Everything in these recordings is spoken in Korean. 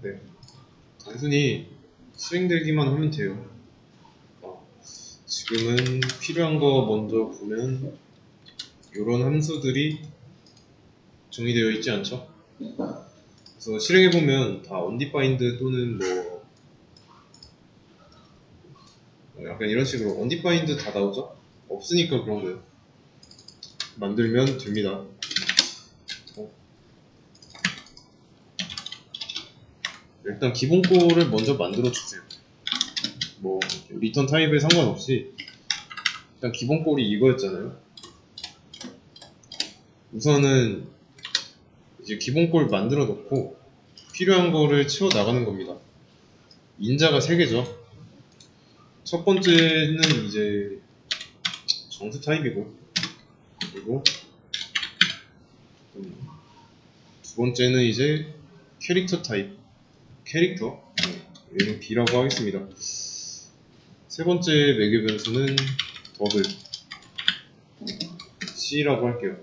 네. 단순히 수행되기만 하면 돼요. 지금은 필요한 거 먼저 보면 이런 함수들이 정의되어 있지 않죠? 그래서 실행해보면 다 undefined 또는 뭐 약간 이런 식으로 undefined 다 나오죠? 없으니까 그런 거예요. 만들면 됩니다. 일단 기본 꼴을 먼저 만들어 주세요. 뭐 리턴 타입에 상관없이 일단 기본 꼴이 이거였잖아요. 우선은 이제 기본 꼴 만들어 놓고 필요한 거를 채워 나가는 겁니다. 인자가 3개죠. 첫 번째는 이제 정수 타입이고, 그리고 두 번째는 이제 캐릭터 타입, 캐릭터, 얘는 B라고 하겠습니다. 세 번째 매개 변수는 더블, C라고 할게요.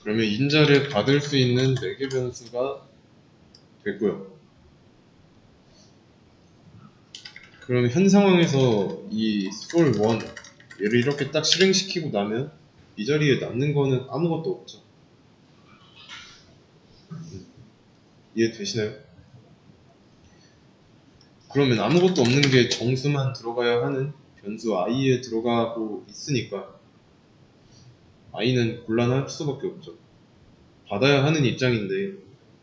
그러면 인자를 받을 수 있는 매개 변수가 됐고요. 그럼 현 상황에서 이 sol1 얘를 이렇게 딱 실행시키고 나면 이 자리에 남는 거는 아무것도 없죠. 이해되시나요? 그러면 아무것도 없는 게 정수만 들어가야 하는 변수 i에 들어가고 있으니까 i는 곤란할 수밖에 없죠. 받아야 하는 입장인데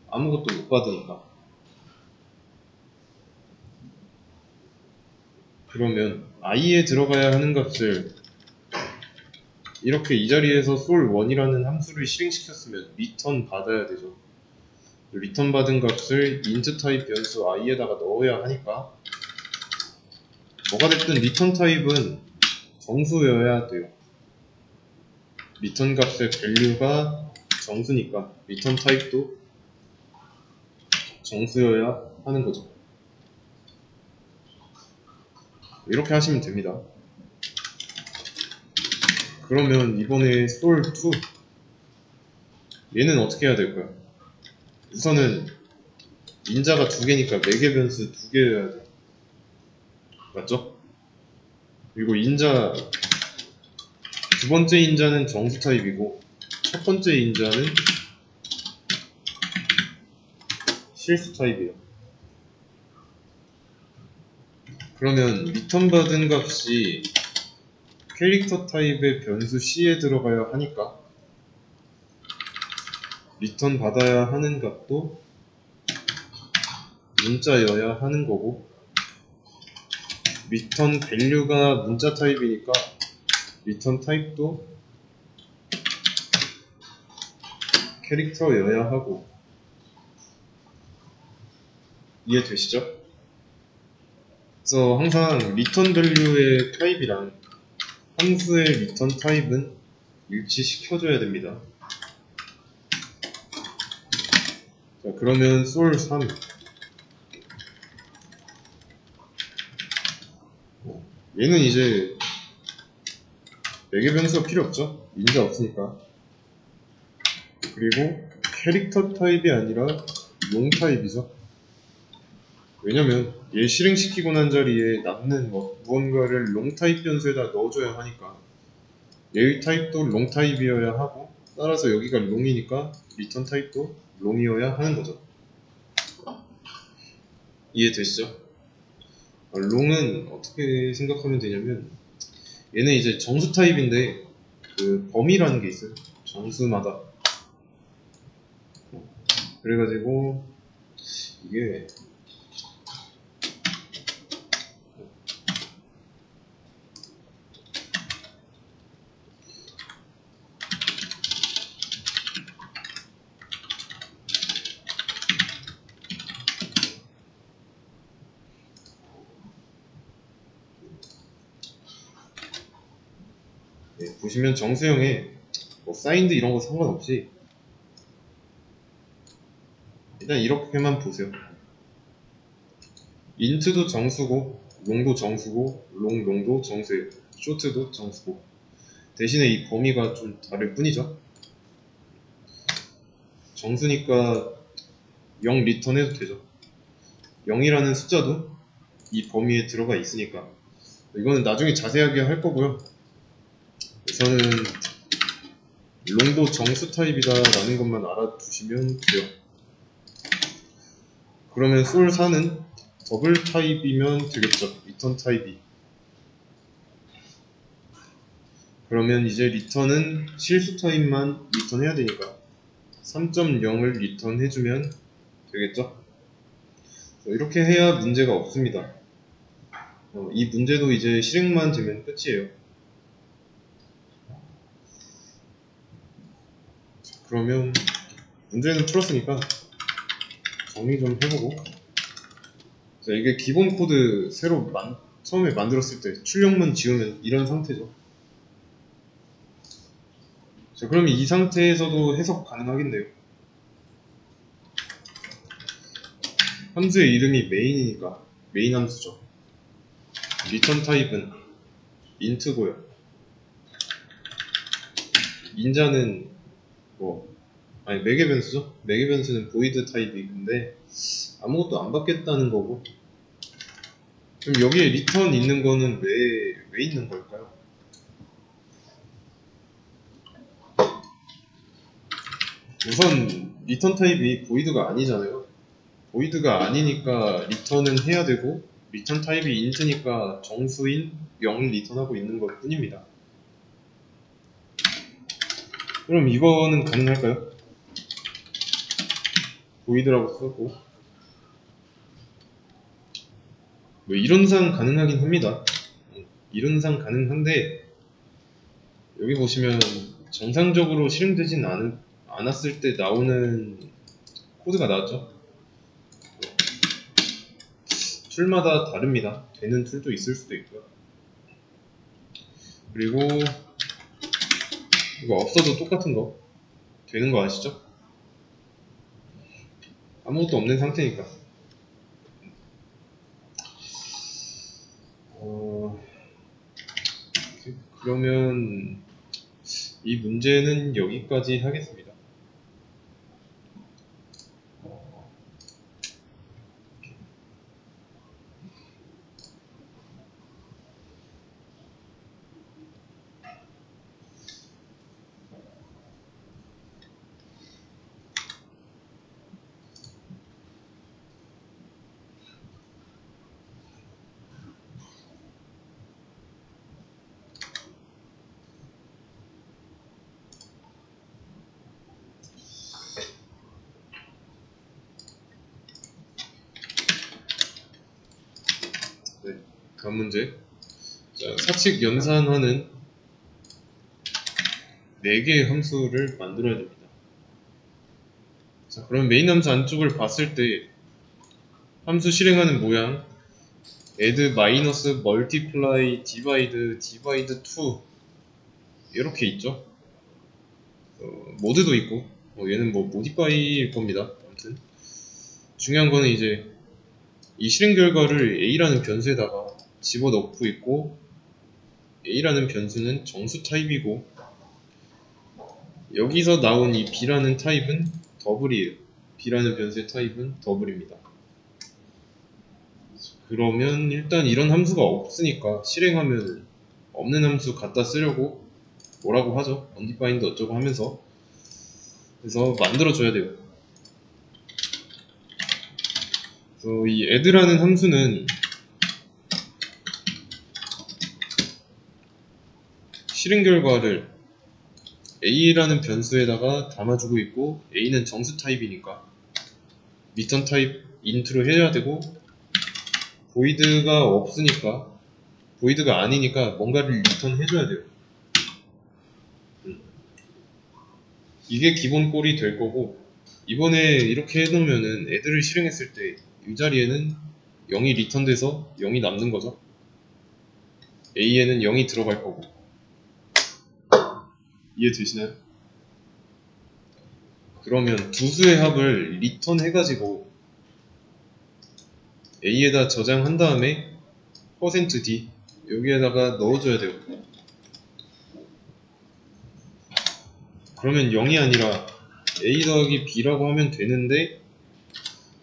아무것도 못 받으니까. 그러면 i에 들어가야 하는 값을 이렇게 이 자리에서 sol1이라는 함수를 실행시켰으면 리턴 받아야 되죠. 리턴 받은 값을 int 타입 변수 i에다가 넣어야 하니까 뭐가 됐든 리턴 타입은 정수여야 돼요. 리턴 값의 밸류가 정수니까 리턴 타입도 정수여야 하는 거죠. 이렇게 하시면 됩니다. 그러면 이번에 sol2 얘는 어떻게 해야 될까요? 우선은 인자가 2개니까 매개 변수 2개여야 돼. 맞죠? 그리고 인자 두 번째 인자는 정수 타입이고 첫 번째 인자는 실수 타입이에요. 그러면 리턴 받은 값이 캐릭터 타입의 변수 C에 들어가야 하니까 리턴 받아야 하는 값도 문자여야 하는 거고, 리턴 밸류가 문자 타입이니까 리턴 타입도 캐릭터여야 하고. 이해되시죠? 그래서 항상 리턴 밸류의 타입이랑 함수의 리턴 타입은 일치시켜줘야 됩니다. 자, 그러면 sol3 얘는 이제 매개 변수가 필요 없죠? 인자 없으니까. 그리고 캐릭터 타입이 아니라 롱 타입이죠. 왜냐면 얘 실행시키고 난 자리에 남는 무언가를 롱 타입 변수에다 넣어줘야 하니까 얘의 타입도 롱 타입이어야 하고, 따라서 여기가 롱이니까 리턴 타입도 롱이어야 하는 거죠. 이해되시죠? 롱은 어떻게 생각하면 되냐면 얘는 이제 정수 타입인데 그 범위라는 게 있어요. 정수마다. 그래가지고 이게 보시면 정수형에 뭐 사인드 이런 거 상관없이 일단 이렇게만 보세요. 인트도 정수고 롱도 정수고 롱도 정수예요. 쇼트도 정수고. 대신에 이 범위가 좀 다를 뿐이죠. 정수니까 0 리턴해도 되죠. 0이라는 숫자도 이 범위에 들어가 있으니까. 이거는 나중에 자세하게 할 거고요. 우선은 롱도 정수 타입이다 라는 것만 알아두시면 돼요. 그러면 솔4는 더블 타입이면 되겠죠. 리턴 타입이. 그러면 이제 리턴은 실수 타입만 리턴해야 되니까 3.0을 리턴해주면 되겠죠. 이렇게 해야 문제가 없습니다. 이 문제도 이제 실행만 되면 끝이에요. 그러면 문제는 풀었으니까 정리 좀 해보고. 자, 이게 기본 코드 새로 처음에 만들었을 때 출력문 지우면 이런 상태죠. 자, 그럼 이 상태에서도 해석 가능하겠네요. 함수의 이름이 메인이니까 메인 함수죠. 리턴 타입은 인트고요. 인자는 매개 변수죠? 매개 변수는 보이드 타입인데 아무것도 안 받겠다는 거고. 그럼 여기에 리턴 있는 거는 왜 있는 걸까요? 우선 리턴 타입이 보이드가 아니잖아요. 보이드가 아니니까 리턴은 해야 되고, 리턴 타입이 인트니까 정수인 0을 리턴하고 있는 것 뿐입니다. 그럼 이거는 가능할까요? 보이드라고 쓰고 뭐 이론상 가능하긴 합니다. 이론상 가능한데 여기 보시면 정상적으로 실행되진 않았을 때 나오는 코드가 나왔죠. 툴마다 다릅니다. 되는 툴도 있을 수도 있고요. 그리고 이거 없어도 똑같은 거 되는 거 아시죠? 아무것도 없는 상태니까. 그러면 이 문제는 여기까지 하겠습니다. 네, 다음 문제. 자, 사칙 연산하는 4개의 함수를 만들어야 됩니다. 자, 그럼 메인 함수 안쪽을 봤을 때 함수 실행하는 모양 add, 마이너스, multiply, divide, divide 2 이렇게 있죠. 모드도 있고 얘는 modify일 겁니다. 아무튼 중요한 거는 이제 이 실행 결과를 a라는 변수에다가 집어넣고 있고 a라는 변수는 정수 타입이고 여기서 나온 이 b라는 타입은 더블이에요. b라는 변수의 타입은 더블입니다. 그러면 일단 이런 함수가 없으니까 실행하면 없는 함수 갖다 쓰려고 뭐라고 하죠? undefined 어쩌고 하면서 그래서 만들어줘야 돼요. 그래서 이 add라는 함수는 실행 결과를 a라는 변수에다가 담아주고 있고 a는 정수 타입이니까 리턴 타입 int로 해야 되고 보이드가 없으니까 보이드가 아니니까 뭔가를 리턴 해줘야 돼요. 이게 기본 꼴이 될 거고 이번에 이렇게 해놓으면은 애들을 실행했을 때 이 자리에는 0이 리턴돼서 0이 남는 거죠. A에는 0이 들어갈 거고 이해되시나요? 그러면 두 수의 합을 리턴 해가지고 A에다 저장한 다음에 %d 여기에다가 넣어줘야 돼요. 그러면 0이 아니라 A 더하기 B라고 하면 되는데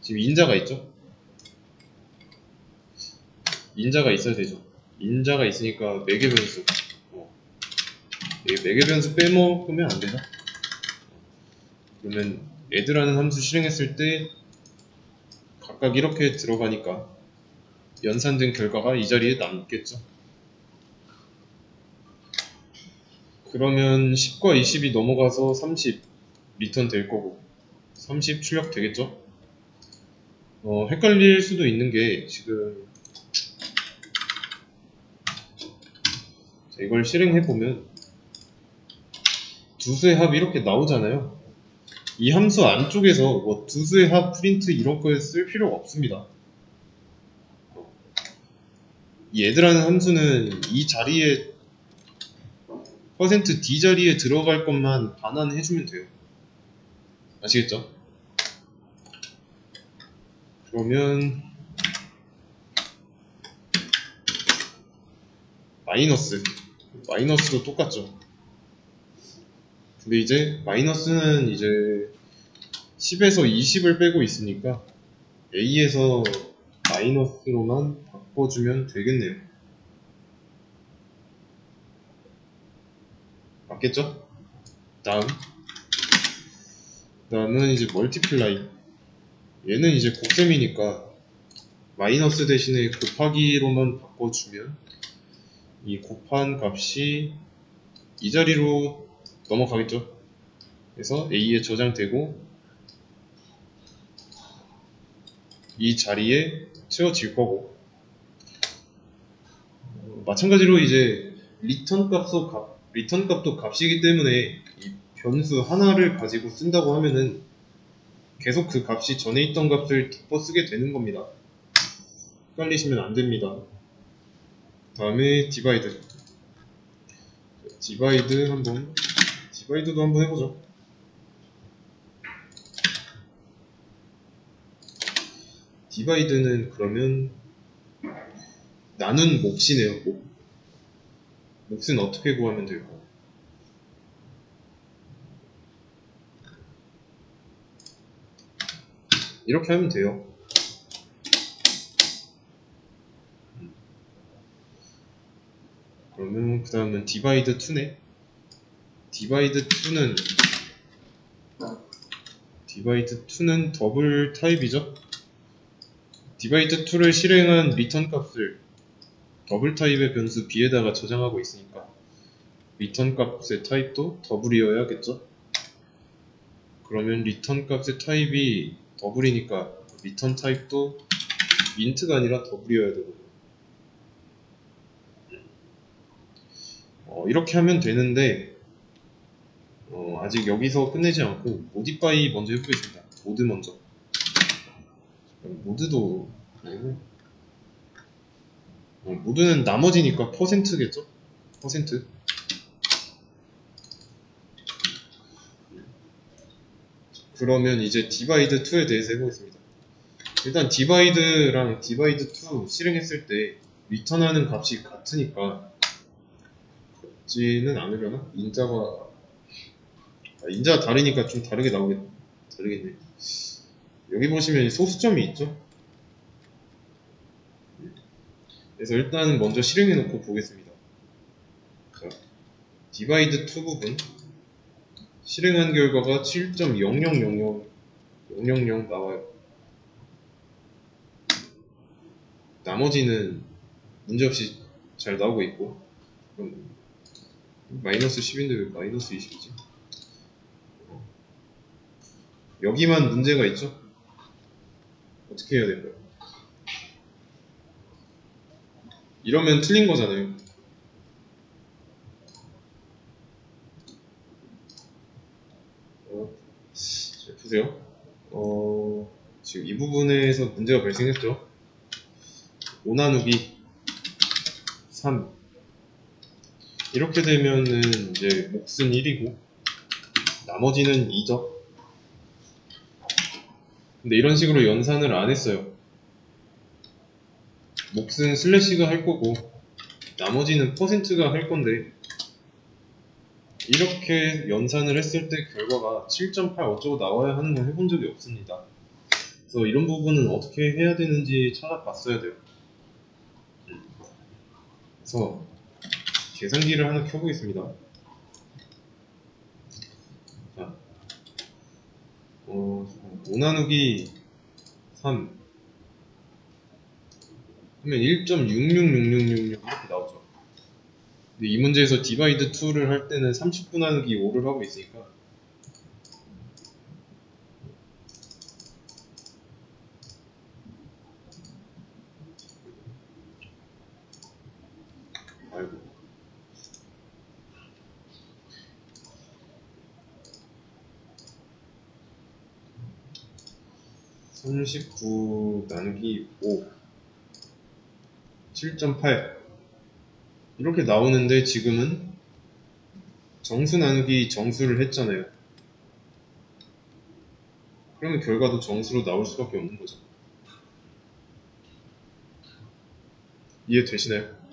지금 인자가 있죠? 인자가 있어야 되죠. 인자가 있으니까 매개 변수. 매개 변수 빼먹으면 안 되죠? 그러면 add라는 함수 실행했을 때 각각 이렇게 들어가니까 연산된 결과가 이 자리에 남겠죠. 그러면 10과 20이 넘어가서 30 리턴 될 거고 30 출력 되겠죠? 헷갈릴 수도 있는 게 지금 이걸 실행해보면 두 수의 합이 이렇게 나오잖아요. 이 함수 안쪽에서 뭐 두 수의 합 프린트 이런 거에 쓸 필요가 없습니다. 이 add라는 함수는 이 자리에 %d 자리에 들어갈 것만 반환해주면 돼요. 아시겠죠? 그러면 마이너스도 똑같죠. 근데 이제 마이너스는 이제 10에서 20을 빼고 있으니까 a에서 마이너스로만 바꿔주면 되겠네요. 맞겠죠? 다음은 이제 멀티플라이. 얘는 이제 곱셈이니까 마이너스 대신에 곱하기로만 바꿔주면 이 곱한 값이 이 자리로 넘어가겠죠. 그래서 A에 저장되고 이 자리에 채워질 거고, 마찬가지로 이제 리턴 값도 값이기 때문에 이 변수 하나를 가지고 쓴다고 하면은 계속 그 값이 전에 있던 값을 덮어 쓰게 되는 겁니다. 헷갈리시면 안 됩니다. 다음에 디바이드도 한번 해보죠. 디바이드는 그러면 나눈 몫이네요. 몫은 어떻게 구하면 될까요? 이렇게 하면 돼요. 그러면 그 다음은 디바이드 2네. 디바이드 2는 더블 타입이죠. 디바이드 2를 실행한 리턴 값을 더블 타입의 변수 b에다가 저장하고 있으니까 리턴 값의 타입도 더블이어야겠죠. 그러면 리턴 값의 타입이 더블이니까 리턴 타입도 인트가 아니라 더블이어야 되거든요. 이렇게 하면 되는데 아직 여기서 끝내지 않고 모디파이 먼저 해보겠습니다. 모드 먼저. 모드도 아니고 모드는 나머지니까 %겠죠? %. 그러면 이제 디바이드 2에 대해서 해보겠습니다. 일단 디바이드랑 디바이드 2 실행했을 때 리턴하는 값이 같으니까 같지는 않으려나? 인자가 다르니까 좀 다르겠네. 여기 보시면 소수점이 있죠? 그래서 일단 먼저 실행해 놓고 보겠습니다. 자, 디바이드 2 부분 실행한 결과가 7.0000000 나와요. 나머지는 문제없이 잘 나오고 있고, 그럼 마이너스 10인데 왜 마이너스 20이지? 여기만 문제가 있죠? 어떻게 해야 될까요? 이러면 틀린 거잖아요. 자, 보세요. 지금 이 부분에서 문제가 발생했죠. 5 나누기 3 이렇게 되면은 이제 몫은 1이고 나머지는 2죠. 근데 이런 식으로 연산을 안 했어요. 몫은 슬래시가 할 거고 나머지는 %가 할 건데 이렇게 연산을 했을 때 결과가 7.8 어쩌고 나와야 하는 걸 해본 적이 없습니다. 그래서 이런 부분은 어떻게 해야 되는지 찾아봤어야 돼요. 그래서 계산기를 하나 켜보겠습니다. 자, 5 나누기 3 하면 1.666666 이렇게 나오죠. 근데 이 문제에서 디바이드 2를 할 때는 39 나누기 5를 하고 있으니까 아이고 39 나누기 5 7.8 이렇게 나오는데 지금은 정수 나누기 정수를 했잖아요. 그러면 결과도 정수로 나올 수밖에 없는 거죠. 이해되시나요?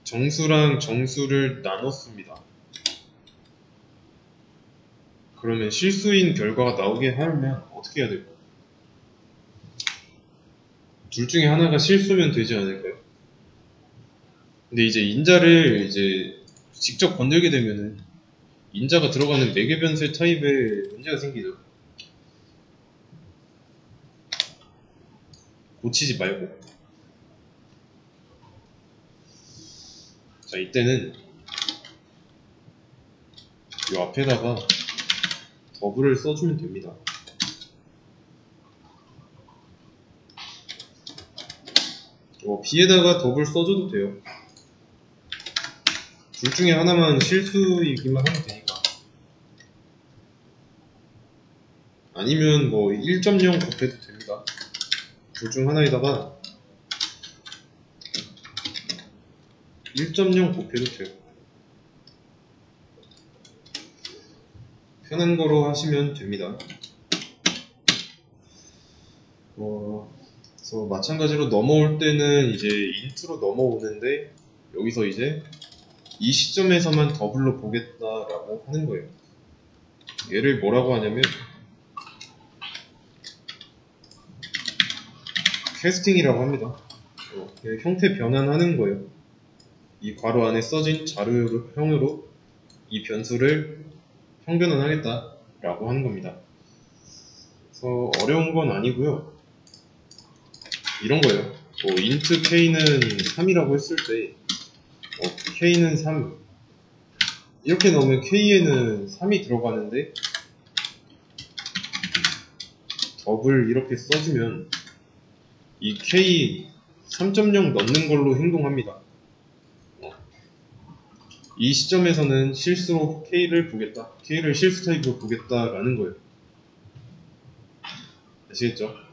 정수랑 정수를 나눴습니다. 그러면 실수인 결과가 나오게 하려면 어떻게 해야 될까요? 둘 중에 하나가 실수면 되지 않을까요? 근데 이제 인자를 이제 직접 건들게 되면은 인자가 들어가는 매개변수의 타입에 문제가 생기죠. 고치지 말고. 자, 이때는 이 앞에다가 더블을 써주면 됩니다. B에다가 더블 써줘도 돼요. 둘 중에 하나만 실수이기만 하면 되니까. 아니면 뭐 1.0 곱해도 됩니다. 둘 중 하나에다가 1.0 곱해도 돼요. 편한 거로 하시면 됩니다. 그래서 마찬가지로 넘어올 때는 이제 인트로 넘어오는데 여기서 이제 이 시점에서만 더블로 보겠다라고 하는 거예요. 얘를 뭐라고 하냐면 캐스팅이라고 합니다. 형태 변환하는 거예요. 이 괄호 안에 써진 자료형으로 이 변수를 형변환하겠다라고 하는 겁니다. 그래서 어려운 건 아니고요. 이런 거예요. int k는 3이라고 했을 때 k는 3 이렇게 넣으면 k에는 3이 들어가는데 더블 이렇게 써주면 이 k 3.0 넣는 걸로 행동합니다. 이 시점에서는 실수로 k를 보겠다, k를 실수 타입으로 보겠다라는 거예요. 아시겠죠?